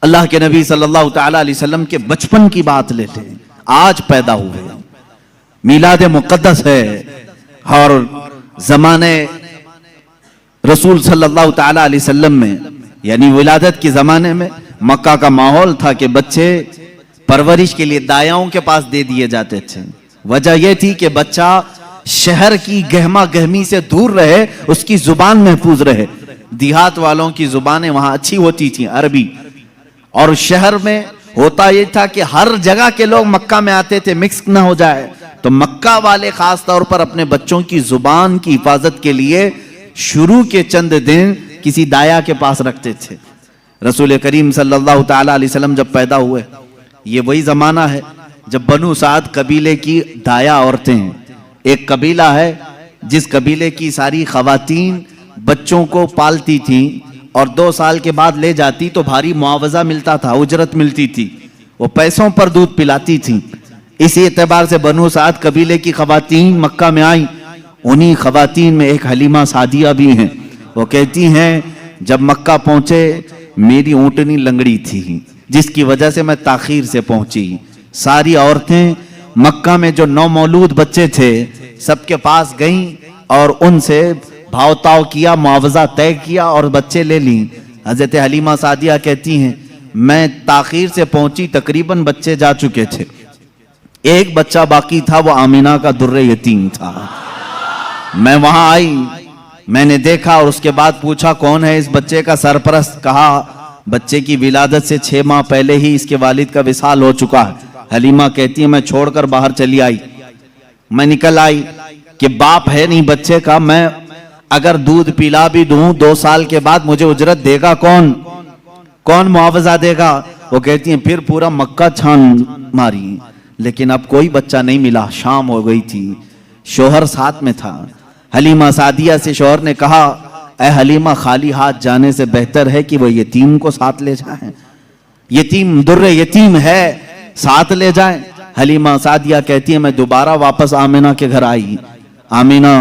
اللہ کے نبی صلی اللہ تعالی علیہ وسلم کے بچپن کی بات لیتے ہیں، آج پیدا ہوئے، میلاد مقدس ہے، اور زمانے رسول صلی اللہ تعالی علیہ وسلم میں یعنی ولادت کے زمانے میں مکہ کا ماحول تھا کہ بچے پرورش کے لیے دایاؤں کے پاس دے دیے جاتے تھے۔ وجہ یہ تھی کہ بچہ شہر کی گہما گہمی سے دور رہے، اس کی زبان محفوظ رہے۔ دیہات والوں کی زبانیں وہاں اچھی ہوتی تھیں، عربی، اور شہر میں ہوتا یہ تھا کہ ہر جگہ کے لوگ مکہ میں آتے تھے، مکس نہ ہو جائے، تو مکہ والے خاص طور پر اپنے بچوں کی زبان کی حفاظت کے لیے شروع کے چند دن کسی دایا کے پاس رکھتے تھے۔ رسول کریم صلی اللہ تعالی علیہ وسلم جب پیدا ہوئے، یہ وہی زمانہ ہے جب بنو سعد قبیلے کی دایا عورتیں ہیں۔ ایک قبیلہ ہے جس قبیلے کی ساری خواتین بچوں کو پالتی تھیں اور 2 سال کے بعد لے جاتی تو بھاری معاوضہ ملتا تھا، اجرت ملتی تھی، وہ پیسوں پر دودھ پلاتی تھیں۔ اسی اعتبار سے بنو سعد قبیلے کی خواتین مکہ میں آئیں۔ انہی خواتین میں ایک حلیمہ سعدیہ بھی ہیں۔ وہ کہتی ہیں جب مکہ پہنچے میری اونٹنی لنگڑی تھی، جس کی وجہ سے میں تاخیر سے پہنچی۔ ساری عورتیں مکہ میں جو نومولود بچے تھے سب کے پاس گئیں اور ان سے بھاؤ تاؤ کیا، معاوضہ طے کیا اور بچے لے لیں۔ حضرت حلیمہ سعدیہ کہتی ہیں میں تاخیر سے پہنچی، تقریباً بچے جا چکے تھے، ایک بچہ باقی تھا، وہ آمینہ کا در یتیم تھا۔ میں وہاں آئی، میں نے دیکھا اور اس کے بعد پوچھا کون ہے اس بچے کا سرپرست؟ کہا بچے کی ولادت سے 6 ماہ پہلے ہی اس کے والد کا وصال ہو چکا ہے۔ حلیمہ کہتی ہے میں چھوڑ کر باہر چلی آئی، میں نکل آئی کہ باپ ہے نہیں بچے کا، میں اگر دودھ پلا بھی دوں 2 سال کے بعد مجھے اجرت دے گا کون معاوضہ دے گا؟ وہ کہتی ہیں پھر پورا مکہ چھان ماری، لیکن اب کوئی بچہ نہیں ملا۔ شام ہو گئی تھی، شوہر ساتھ میں تھا۔ حلیمہ سعدیہ سے شوہر نے کہا اے حلیمہ، خالی ہاتھ جانے سے بہتر ہے کہ وہ یتیم کو ساتھ لے جائیں، یتیم در یتیم ہے، ساتھ لے جائیں۔ حلیمہ سعدیہ کہتی ہے میں دوبارہ واپس آمینہ کے گھر آئی۔ آمینہ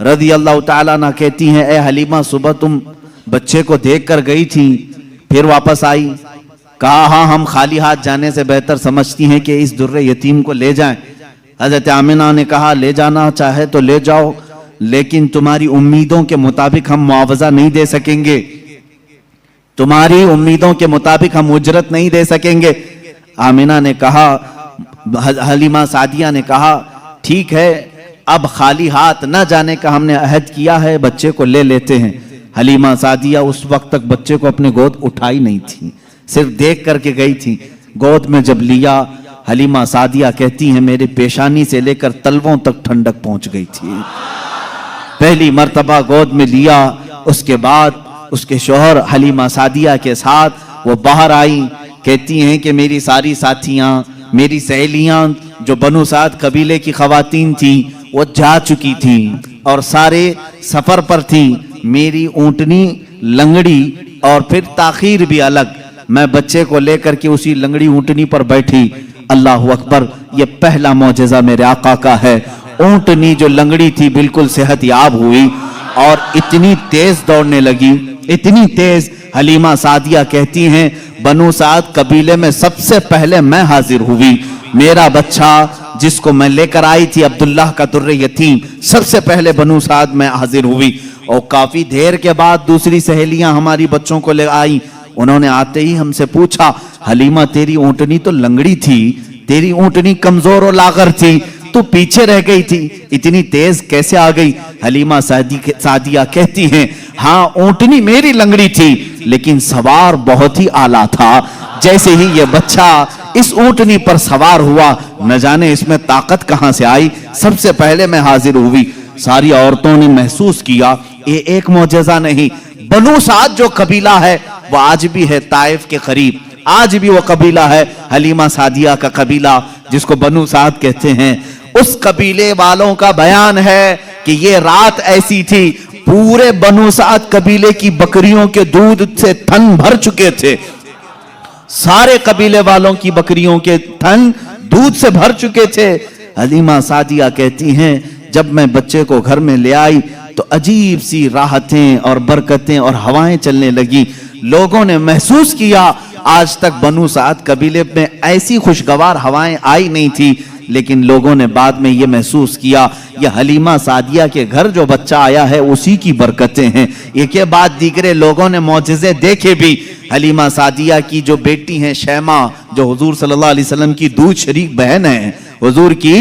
رضی اللہ تعالیٰ عنہ کہتی ہیں اے حلیمہ، صبح تم بچے کو دیکھ کر گئی تھی پھر واپس آئی؟ کہا ہاں، ہم خالی ہاتھ جانے سے بہتر سمجھتی ہیں کہ اس در یتیم کو لے جائیں۔ حضرت آمینہ نے کہا لے جانا چاہے تو لے جاؤ، لیکن تمہاری امیدوں کے مطابق ہم معاوضہ نہیں دے سکیں گے، تمہاری امیدوں کے مطابق ہم اجرت نہیں دے سکیں گے۔ آمینہ نے کہا، حلیمہ سعدیہ نے کہا ٹھیک ہے، اب خالی ہاتھ نہ جانے کا ہم نے عہد کیا ہے، بچے کو لے لیتے ہیں۔ حلیمہ سعدیہ اس وقت تک بچے کو اپنے گود اٹھائی نہیں تھی، صرف دیکھ کر کے گئی تھی۔ گود میں جب لیا، حلیمہ سعدیہ کہتی ہیں میرے پیشانی سے لے کر تلووں تک ٹھنڈک پہنچ گئی تھی۔ پہلی مرتبہ گود میں لیا، اس کے بعد اس کے شوہر حلیمہ سعدیہ کے ساتھ وہ باہر آئی۔ کہتی ہیں کہ میری ساری ساتھیاں، میری سہیلیاں جو بنو سعد قبیلے کی خواتین تھیں وہ جا چکی تھیں اور سارے سفر پر تھیں، میری اونٹنی لنگڑی اور پھر تاخیر بھی الگ، میں بچے کو لے کر کے اسی لنگڑی اونٹنی پر بیٹھی۔ اللہ اکبر، یہ پہلا معجزہ میرے آقا کا ہے۔ اونٹنی جو لنگڑی تھی بالکل صحت یاب ہوئی اور اتنی تیز دوڑنے لگی، اتنی تیز۔ حلیمہ سعدیہ کہتی ہیں بنو سعد قبیلے میں سب سے پہلے میں حاضر ہوئی، میرا بچہ جس کو میں لے کر آئی تھی عبداللہ کا در یتیم، سب سے پہلے بنو سعد میں حاضر ہوئی۔ اور کافی دیر کے بعد دوسری سہیلیاں ہماری بچوں کو لے آئیں، انہوں نے آتے ہی ہم سے پوچھا حلیمہ تیری اونٹنی تو لنگڑی تھی، تیری اونٹنی کمزور و لاغر تھی، تو پیچھے رہ گئی تھی، اتنی تیز کیسے آ گئی؟ حلیمہ سعدیہ کہتی ہیں ہاں اونٹنی میری لنگڑی تھی لیکن سوار بہت ہی اعلیٰ تھا، جیسے ہی یہ بچہ اس اونٹنی پر سوار ہوا نہ جانے اس میں طاقت کہاں سے آئی، سب سے پہلے میں حاضر ہوئی۔ ساری عورتوں نے محسوس کیا یہ ایک معجزہ نہیں، بنو سعد جو قبیلہ ہے وہ آج بھی ہے طائف کے قریب، آج بھی وہ قبیلہ ہے حلیمہ سعدیہ کا قبیلہ جس کو بنو سعد کہتے ہیں۔ اس قبیلے والوں کا بیان ہے کہ یہ رات ایسی تھی پورے بنو سعد قبیلے کی بکریوں کے دودھ سے تھن بھر چکے تھے، سارے قبیلے والوں کی بکریوں کے تھن دودھ سے بھر چکے تھے۔ حلیمہ سعدیہ کہتی ہیں جب میں بچے کو گھر میں لے آئی تو عجیب سی راحتیں اور برکتیں اور ہوائیں چلنے لگی، لوگوں نے محسوس کیا آج تک بنو سعد قبیلے میں ایسی خوشگوار ہوائیں آئی نہیں تھی، لیکن لوگوں نے بعد میں یہ محسوس کیا یہ حلیمہ سعدیہ کے گھر جو بچہ آیا ہے اسی کی برکتیں ہیں۔ ایک یہ بات دیگرے لوگوں نے معجزے دیکھے بھی، حلیمہ سعدیہ کی جو بیٹی ہیں شیمہ، جو حضور صلی اللہ علیہ وسلم کی دودھ شریک بہن ہے، حضور کی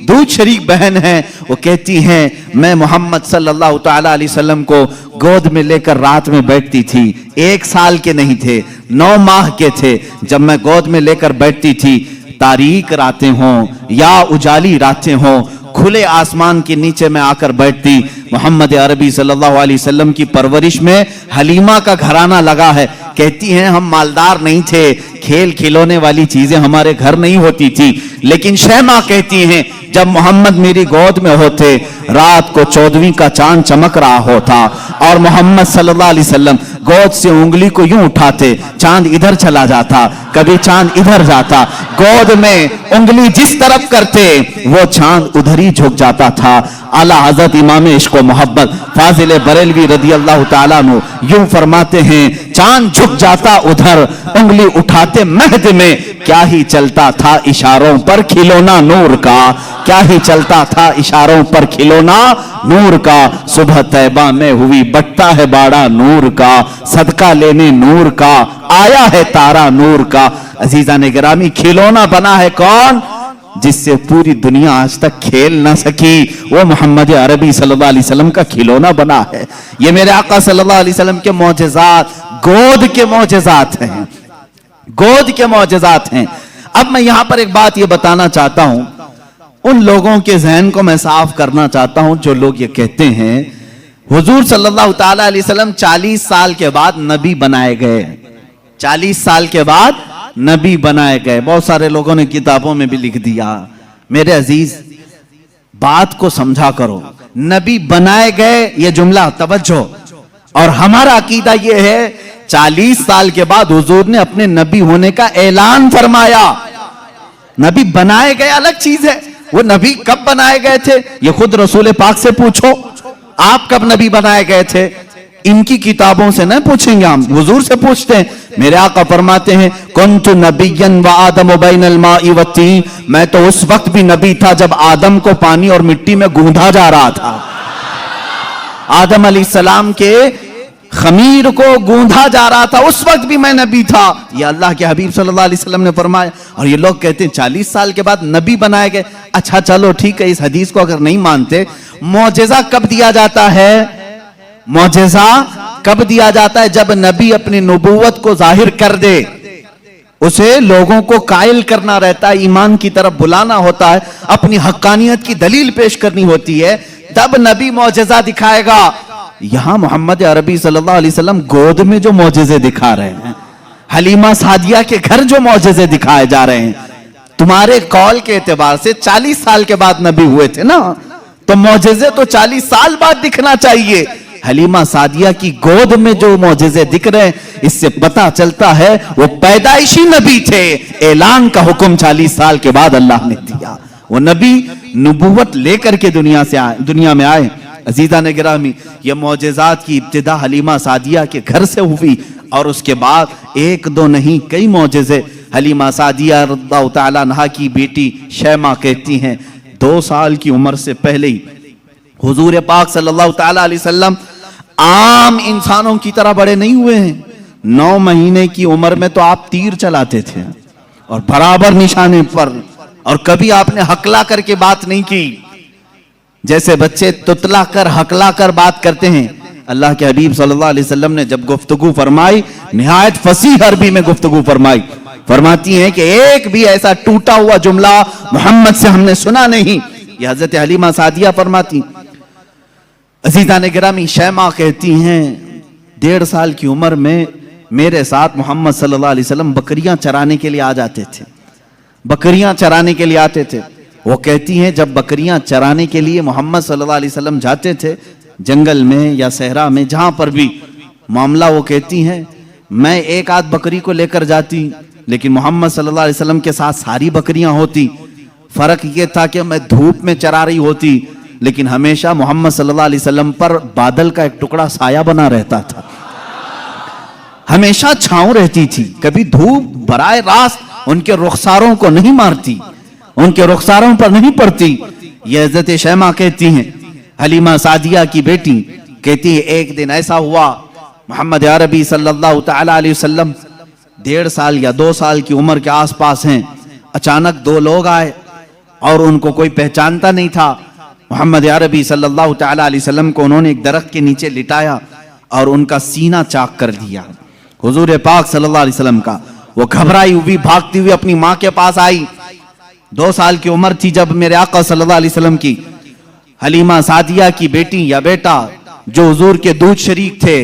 دودھ شریک بہن ہے، وہ کہتی ہیں میں محمد صلی اللہ تعالیٰ علیہ وسلم کو گود میں لے کر رات میں بیٹھتی تھی، 1 سال کے نہیں تھے، 9 ماہ کے تھے، جب میں گود میں لے کر بیٹھتی تھی، تاریک راتیں ہوں یا اجالی راتیں ہوں، کھلے آسمان کے نیچے میں آ کر بیٹھتی، محمد عربی صلی اللہ علیہ وسلم کی پرورش میں حلیمہ کا گھرانہ لگا ہے۔ کہتی ہیں ہم مالدار نہیں تھے، کھیل کھلونے والی چیزیں ہمارے گھر نہیں ہوتی تھی، لیکن شیمہ کہتی ہیں جب محمد میری گود میں ہوتے، رات کو 14ویں کا چاند چمک رہا ہوتا اور محمد صلی اللہ علیہ وسلم گود سے انگلی کو یوں اٹھاتے، چاند ادھر چلا جاتا، کبھی چاند ادھر جاتا، گود میں انگلی جس طرف کرتے وہ چاند ادھر ہی جھک جاتا تھا۔ اعلیٰ حضرت امام عشق و محبت فاضل بریلوی رضی اللہ تعالیٰ عنہ یوں فرماتے ہیں چاند جھک جاتا ادھر، انگلی اٹھاتے مہد میں، کیا ہی چلتا تھا اشاروں پر کھلونا نور کا، کیا ہی چلتا تھا اشاروں پر کھلونا نور کا، صبح طیبہ میں ہوئی بٹتا ہے باڑا نور کا، صدقہ لینے نور کا، آیا ہے تارا نور کا۔ عزیزان گرامی، کھلونا بنا ہے کون؟ جس سے پوری دنیا آج تک کھیل نہ سکی، وہ محمد عربی صلی اللہ علیہ وسلم کا کھلونا بنا ہے۔ یہ میرے آقا صلی اللہ علیہ وسلم کے معجزات، گود کے معجزات ہیں، گود کے معجزات ہیں۔ اب میں یہاں پر ایک بات یہ بتانا چاہتا ہوں، ان لوگوں کے ذہن کو میں صاف کرنا چاہتا ہوں جو لوگ یہ کہتے ہیں حضور صلی اللہ تعالیٰ علیہ وسلم 40 سال کے بعد نبی بنائے گئے، 40 سال کے بعد نبی بنائے گئے۔ بہت سارے لوگوں نے کتابوں میں بھی لکھ دیا۔ میرے عزیز بات کو سمجھا کرو، نبی بنائے گئے یہ جملہ توجہ، اور ہمارا عقیدہ یہ ہے 40 سال کے بعد حضور نے اپنے نبی ہونے کا اعلان فرمایا۔ نبی بنائے گئے الگ چیز ہے، وہ نبی کب بنائے گئے تھے یہ خود رسول پاک سے پوچھو، آپ کب نبی بنائے گئے تھے؟ ان کی کتابوں سے نہ پوچھیں گے، ہم حضور سے پوچھتے ہیں۔ میرے آقا فرماتے ہیں کنت نبیا وآدم بین الماء والطین، میں تو اس وقت بھی نبی تھا جب آدم کو پانی اور مٹی میں گوندھا جا رہا تھا، آدم علیہ السلام کے خمیر کو گوندھا جا رہا تھا، اس وقت بھی میں نبی تھا، یہ اللہ کے حبیب صلی اللہ علیہ وسلم نے فرمایا۔ اور یہ لوگ کہتے ہیں 40 سال کے بعد نبی بنائے گئے۔ اچھا چلو ٹھیک ہے، اس حدیث کو اگر نہیں مانتے، معجزہ کب دیا جاتا ہے؟ معجزہ کب دیا جاتا ہے؟ جب نبی اپنی نبوت کو ظاہر کر دے، اسے لوگوں کو قائل کرنا رہتا ہے، ایمان کی طرف بلانا ہوتا ہے، اپنی حقانیت کی دلیل پیش کرنی ہوتی ہے، تب نبی معجزہ دکھائے گا۔ یہاں محمد عربی صلی اللہ علیہ وسلم گود میں جو معجزے دکھا رہے ہیں، حلیمہ سعدیہ کے گھر جو معجزے دکھائے جا رہے ہیں، تمہارے قول کے اعتبار سے 40 سال کے بعد نبی ہوئے تھے نا، تو معجزے تو 40 سال بعد دکھنا چاہیے۔ حلیمہ سعدیہ کی گود میں جو معجزے دکھ رہے ہیں، اس سے پتہ چلتا ہے وہ پیدائشی نبی تھے، اعلان کا حکم 40 سال کے بعد اللہ نے دیا، وہ نبی نبوت لے کر کے دنیا میں آئے۔ عزیزان گرامی، یہ معجزات کی ابتدا حلیمہ سعدیہ کے گھر سے ہوئی، اور اس کے بعد 1 2 نہیں کئی معجزے۔ حلیمہ سعدیہ رضی اللہ تعالیٰ عنہا کی بیٹی شیمہ کہتی ہیں 2 سال کی عمر سے پہلے ہی حضور پاک صلی اللہ تعالیٰ علیہ وسلم عام انسانوں کی طرح بڑے نہیں ہوئے ہیں، 9 مہینے کی عمر میں تو آپ تیر چلاتے تھے اور برابر نشانے پر، اور کبھی آپ نے ہکلا کر کے بات نہیں کی، جیسے بچے تتلا کر ہکلا کر بات کرتے ہیں۔ اللہ کے حبیب صلی اللہ علیہ وسلم نے جب گفتگو فرمائی، نہایت فصیح عربی میں گفتگو فرمائی، فرماتی ہیں کہ ایک بھی ایسا ٹوٹا ہوا جملہ محمد سے ہم نے سنا نہیں، یہ حضرت حلیمہ سعدیہ فرماتی۔ عزیزان گرامی، شیمہ کہتی ہیں 1.5 سال کی عمر میں میرے ساتھ محمد صلی اللہ علیہ وسلم بکریاں چرانے کے لیے آ جاتے تھے، بکریاں چرانے کے لیے آتے تھے۔ وہ کہتی ہیں جب بکریاں چرانے کے لیے محمد صلی اللہ علیہ وسلم جاتے تھے، جنگل میں یا صحرا میں جہاں پر بھی معاملہ، وہ کہتی ہیں میں 1 آدھ بکری کو لے کر جاتی، لیکن محمد صلی اللہ علیہ وسلم کے ساتھ ساری بکریاں ہوتی۔ فرق یہ تھا کہ میں دھوپ میں چرا رہی ہوتی، لیکن ہمیشہ محمد صلی اللہ علیہ وسلم پر بادل کا ایک ٹکڑا سایہ بنا رہتا تھا۔ ہمیشہ چھاؤں رہتی تھی, کبھی دھوپ براہ راست ان کے رخساروں کو نہیں مارتی, ان کے رخساروں پر نہیں پڑتی. یہ حضرت شیمہ کہتی ہیں, حلیمہ سعدیہ کی بیٹی کہتی ہے, ایک دن ایسا ہوا محمد عربی صلی اللہ تعالی علیہ وسلم 1.5 سال یا 2 سال کی عمر کے آس پاس ہیں, اچانک 2 لوگ آئے اور ان کو کوئی پہچانتا نہیں تھا. محمد عربی صلی اللہ تعالی علیہ وسلم کو انہوں نے ایک درخت کے نیچے لٹایا اور ان کا سینہ چاک کر دیا. حضور پاک صلی اللہ علیہ وسلم کا وہ گھبرائی ہوئی بھاگتی ہوئی اپنی ماں کے پاس آئی. 2 سال کی عمر تھی جب میرے آقا صلی اللہ علیہ وسلم کی حلیمہ سعدیہ کی بیٹی یا بیٹا جو حضور کے دودھ شریک تھے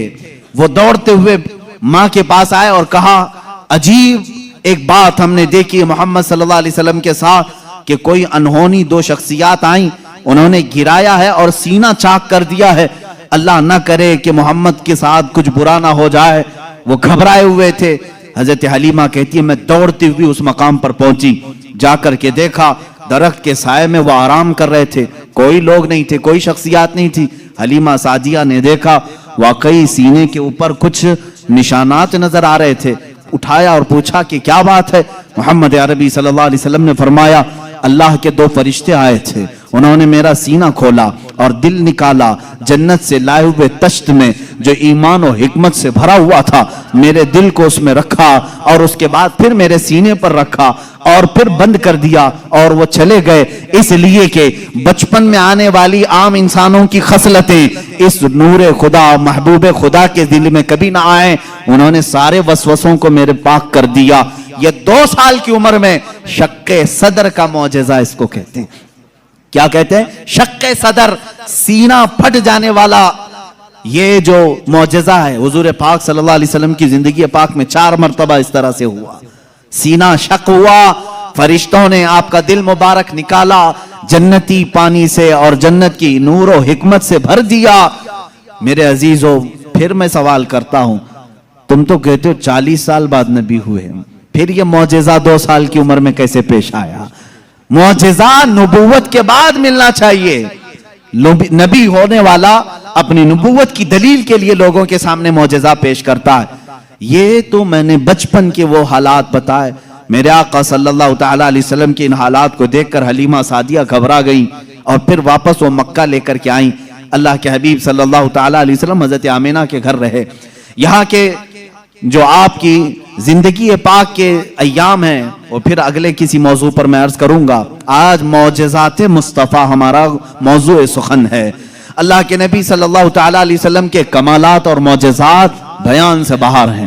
وہ دوڑتے ہوئے ماں کے پاس آئے اور کہا, عجیب ایک بات ہم نے دیکھی محمد صلی اللہ علیہ وسلم کے ساتھ کہ کوئی انہونی 2 شخصیات آئیں, انہوں نے گرایا ہے اور سینہ چاک کر دیا ہے, اللہ نہ کرے کہ محمد کے ساتھ کچھ برا نہ ہو جائے. وہ گھبرائے ہوئے تھے. حضرت حلیمہ کہتی ہے میں دوڑتی ہوئی اس مقام پر پہنچی, جا کر کے دیکھا درخت کے سائے میں وہ آرام کر رہے تھے, کوئی لوگ نہیں تھے, کوئی شخصیات نہیں تھی. حلیمہ سعدیہ نے دیکھا واقعی سینے کے اوپر کچھ نشانات نظر آ رہے تھے. اٹھایا اور پوچھا کہ کیا بات ہے. محمد عربی صلی اللہ علیہ وسلم نے فرمایا, اللہ کے 2 فرشتے آئے تھے, انہوں نے میرا سینہ کھولا اور دل نکالا, جنت سے لائے ہوئے تشت میں جو ایمان و حکمت سے بھرا ہوا تھا میرے دل کو اس میں رکھا اور اس کے بعد پھر میرے سینے پر رکھا اور پھر بند کر دیا اور وہ چلے گئے, اس لیے کہ بچپن میں آنے والی عام انسانوں کی خصلتیں اس نور خدا محبوب خدا کے دل میں کبھی نہ آئیں. انہوں نے سارے وسوسوں کو میرے پاک کر دیا. یہ 2 سال کی عمر میں شق صدر کا معجزہ اس کو کہتے ہیں. کیا کہتے ہیں؟ شق صدر, سینہ پھٹ جانے والا یہ جو معجزہ ہے. حضور پاک صلی اللہ علیہ وسلم کی زندگی پاک میں 4 مرتبہ اس طرح سے ہوا. سینہ شق ہوا, فرشتوں نے آپ کا دل مبارک نکالا, جنتی پانی سے اور جنت کی نور و حکمت سے بھر دیا. میرے عزیزو, پھر میں سوال کرتا ہوں, تم تو کہتے ہو 40 سال بعد نبی ہوئے, پھر یہ معجزہ 2 سال کی عمر میں کیسے پیش آیا؟ معجزہ نبوت کے بعد ملنا چاہیے. نبی ہونے والا اپنی نبوت کی دلیل کے لیے لوگوں کے سامنے معجزہ پیش کرتا ہے. یہ تو میں نے بچپن کے وہ حالات بتائے. میرے آقا صلی اللہ تعالی علیہ وسلم کے ان حالات کو دیکھ کر حلیمہ سعدیہ گھبرا گئیں اور پھر واپس وہ مکہ لے کر کے آئیں. اللہ کے حبیب صلی اللہ تعالی علیہ وسلم حضرت آمینہ کے گھر رہے. یہاں کے جو آپ کی زندگی پاک کے ایام ہیں وہ پھر اگلے کسی موضوع پر میں عرض کروں گا. آج معجزات مصطفیٰ ہمارا موضوع سخن ہے. اللہ کے نبی صلی اللہ تعالی علیہ وسلم کے کمالات اور معجزات بیان سے باہر ہیں,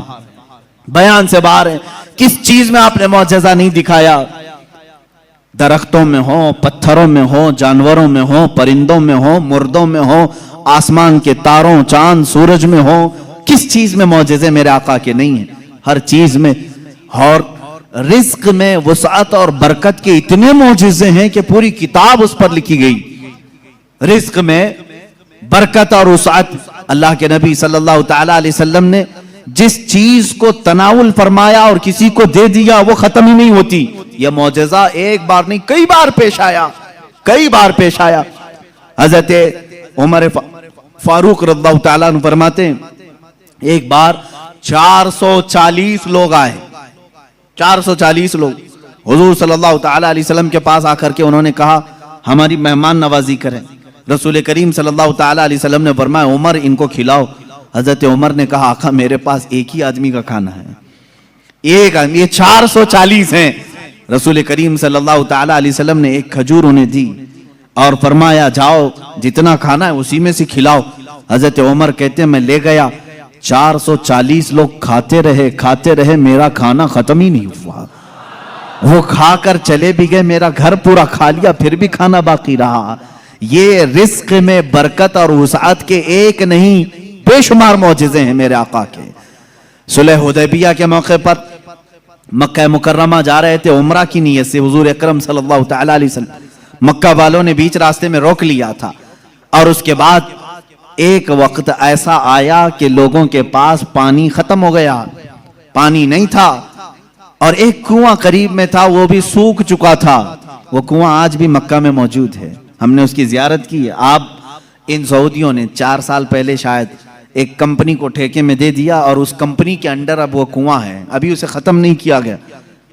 بیان سے باہر ہیں. کس چیز میں آپ نے معجزہ نہیں دکھایا؟ درختوں میں ہو, پتھروں میں ہو, جانوروں میں ہو, پرندوں میں ہو, مردوں میں ہو, آسمان کے تاروں, چاند, سورج میں ہو, کس چیز میں معجزے میرے آقا کے نہیں ہیں؟ ہر چیز میں. اور رزق میں وسعت اور برکت کے اتنے معجزے ہیں کہ پوری کتاب اس پر لکھی گئی. رزق میں برکت اور وسعت, اللہ کے نبی صلی اللہ تعالی علیہ وسلم نے جس چیز کو تناول فرمایا اور کسی کو دے دیا وہ ختم ہی نہیں ہوتی. یہ معجزہ ایک بار نہیں کئی بار پیش آیا, کئی بار پیش آیا. حضرت عمر فاروق رضی اللہ تعالیٰ عنہ فرماتے ہیں ایک بار 440 لوگ آئے, 440 لوگ حضور صلی اللہ تعالی علیہ وسلم کے پاس آ کر کے انہوں نے کہا ہماری مہمان نوازی کریں. رسول کریم صلی اللہ تعالی علیہ وسلم نے فرمایا عمر ان کو کھلاؤ. حضرت عمر نے کہا آقا میرے پاس ایک ہی آدمی کا کھانا ہے, ایک آدمی, یہ 440 ہیں. رسول کریم صلی اللہ تعالی علیہ وسلم نے ایک کھجور انہیں دی اور فرمایا جاؤ جتنا کھانا ہے اسی میں سے کھلاؤ. حضرت عمر کہتے ہیں میں لے گیا, 440 لوگ کھاتے رہے, میرا کھانا ختم ہی نہیں ہوا. وہ کھا کر چلے بھی گئے, میرا گھر پورا کھا لیا, پھر بھی کھانا باقی رہا. یہ رزق میں برکت اور وسعت کے ایک نہیں بے شمار معجزے ہیں میرے آقا کے. صلح حدیبیہ کے موقع پر مکہ مکرمہ جا رہے تھے عمرہ کی نیت سے. حضور اکرم صلی اللہ تعالی علیہ وسلم مکہ والوں نے بیچ راستے میں روک لیا تھا اور اس کے بعد ایک وقت ایسا آیا کہ لوگوں کے پاس پانی ختم ہو گیا, پانی نہیں تھا اور ایک کنواں قریب میں تھا وہ بھی سوکھ چکا تھا. وہ کنواں آج بھی مکہ میں موجود ہے, ہم نے اس کی زیارت کی ہے. آپ ان سعودیوں نے 4 سال پہلے شاید ایک کمپنی کو ٹھیکے میں دے دیا اور اس کمپنی کے انڈر اب وہ کنواں ہے, ابھی اسے ختم نہیں کیا گیا,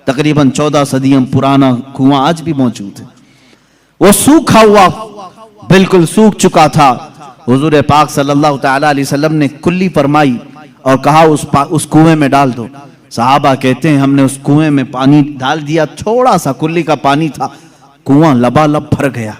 تقریباً 14 صدیاں پرانا کنواں آج بھی موجود ہے. وہ سوکھا ہوا بالکل سوکھ چکا تھا. حضور پاک صلی اللہ تعالی علیہ وسلم نے کلی فرمائی اور کہا اس کنویں میں ڈال دو. صحابہ کہتے ہیں ہم نے اس کنویں میں پانی ڈال دیا, تھوڑا سا کلی کا پانی تھا, کنواں لبالب بھر گیا.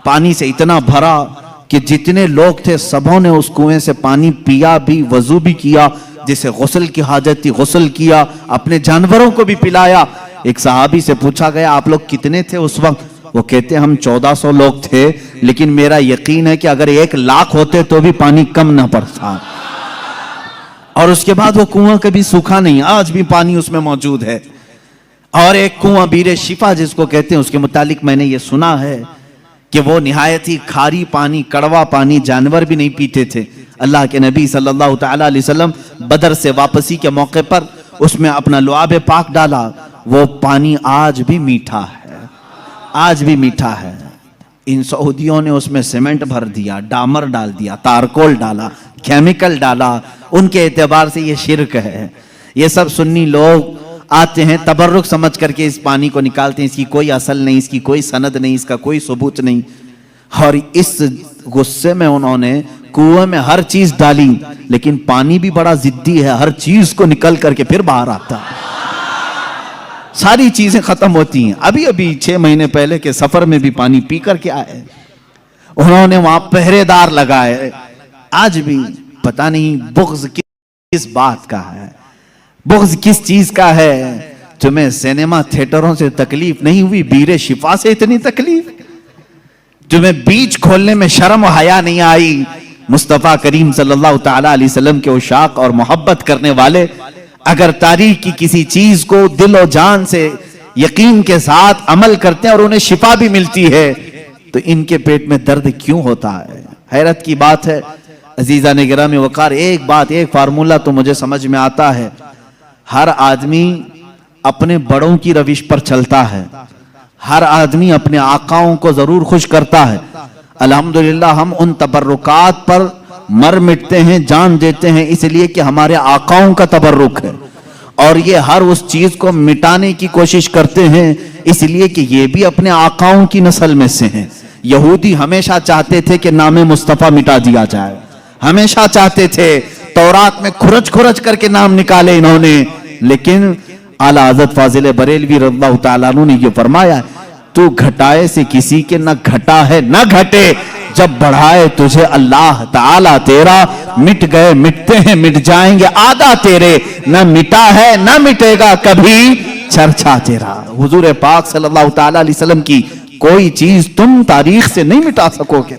پانی سے اتنا بھرا کہ جتنے لوگ تھے سبوں نے اس کنویں سے پانی پیا بھی, وضو بھی کیا, جسے غسل کی حاجت تھی غسل کیا, اپنے جانوروں کو بھی پلایا. ایک صحابی سے پوچھا گیا آپ لوگ کتنے تھے اس وقت؟ وہ کہتے ہم 1400 لوگ تھے, لیکن میرا یقین ہے کہ اگر 1 لاکھ ہوتے تو بھی پانی کم نہ پڑتا. اور اس کے بعد وہ کنواں کبھی سوکھا نہیں, آج بھی پانی اس میں موجود ہے. اور ایک کنواں بیر شفا جس کو کہتے ہیں, اس کے متعلق میں نے یہ سنا ہے کہ وہ نہایت ہی کھاری پانی, کڑوا پانی, جانور بھی نہیں پیتے تھے. اللہ کے نبی صلی اللہ تعالی علیہ وسلم بدر سے واپسی کے موقع پر اس میں اپنا لعاب پاک ڈالا, وہ پانی آج بھی میٹھا ہے, آج بھی میٹھا ہے. ان سعودیوں نے اس میں سیمنٹ بھر دیا, ڈامر ڈال دیا, تارکول ڈالا, کیمیکل ڈالا, ان کے اعتبار سے یہ شرک ہے. یہ سب سنی لوگ آتے ہیں تبرک سمجھ کر کے اس پانی کو نکالتے ہیں, اس کی کوئی اصل نہیں, اس کی کوئی سند نہیں, اس کا کوئی ثبوت نہیں. اور اس غصے میں انہوں نے کنویں میں ہر چیز ڈالی, لیکن پانی بھی بڑا ضدی ہے, ہر چیز کو نکل کر کے پھر باہر آتا ہے, ساری چیزیں ختم ہوتی ہیں. ابھی 6 مہینے پہلے کے سفر میں بھی پانی پی کر کے آئے, انہوں نے وہاں پہرے دار لگائے. آج بھی پتہ نہیں بغض کس بات کا ہے, بغض کس چیز کا ہے. تمہیں سینما تھیٹروں سے تکلیف نہیں ہوئی, بیر شفا سے اتنی تکلیف. تمہیں بیچ کھولنے میں شرم و حیا نہیں آئی. مصطفیٰ کریم صلی اللہ تعالی علیہ وسلم کے عشاق اور محبت کرنے والے اگر تاریخ کی کسی چیز کو دل و جان سے یقین کے ساتھ عمل کرتے ہیں اور انہیں شفا بھی ملتی ہے, تو ان کے پیٹ میں درد کیوں ہوتا ہے؟ حیرت کی بات ہے. عزیزان گرامی وقار, ایک بات, ایک فارمولہ تو مجھے سمجھ میں آتا ہے, ہر آدمی اپنے بڑوں کی روش پر چلتا ہے, ہر آدمی اپنے آقاؤں کو ضرور خوش کرتا ہے. الحمدللہ ہم ان تبرکات پر مر مٹتے ہیں, جان دیتے ہیں, اس لیے کہ ہمارے آقاؤں کا تبرک ہے, اور یہ ہر اس چیز کو مٹانے کی کوشش کرتے ہیں اس لیے کہ یہ بھی اپنے آقاؤں کی نسل میں سے ہیں. یہودی ہمیشہ چاہتے تھے کہ نام مصطفیٰ مٹا دیا جائے, ہمیشہ چاہتے تھے. تورات میں کھرچ کھرچ کر کے نام نکالے انہوں نے, لیکن اعلیٰ حضرت فاضل بریلوی رضی اللہ تعالیٰ عنہ نے یہ فرمایا, تو گھٹائے سے کسی کے نہ گھٹا ہے نہ گھٹے, جب بڑھائے تجھے اللہ تعالیٰ تیرا, مٹ گئے مٹتے ہیں مٹ جائیں گے آدھا تیرے, نہ مٹا ہے نہ مٹے گا کبھی چرچا تیرا. حضور پاک صلی اللہ تعالیٰ علیہ وسلم کی کوئی چیز تم تاریخ سے نہیں مٹا سکو گے.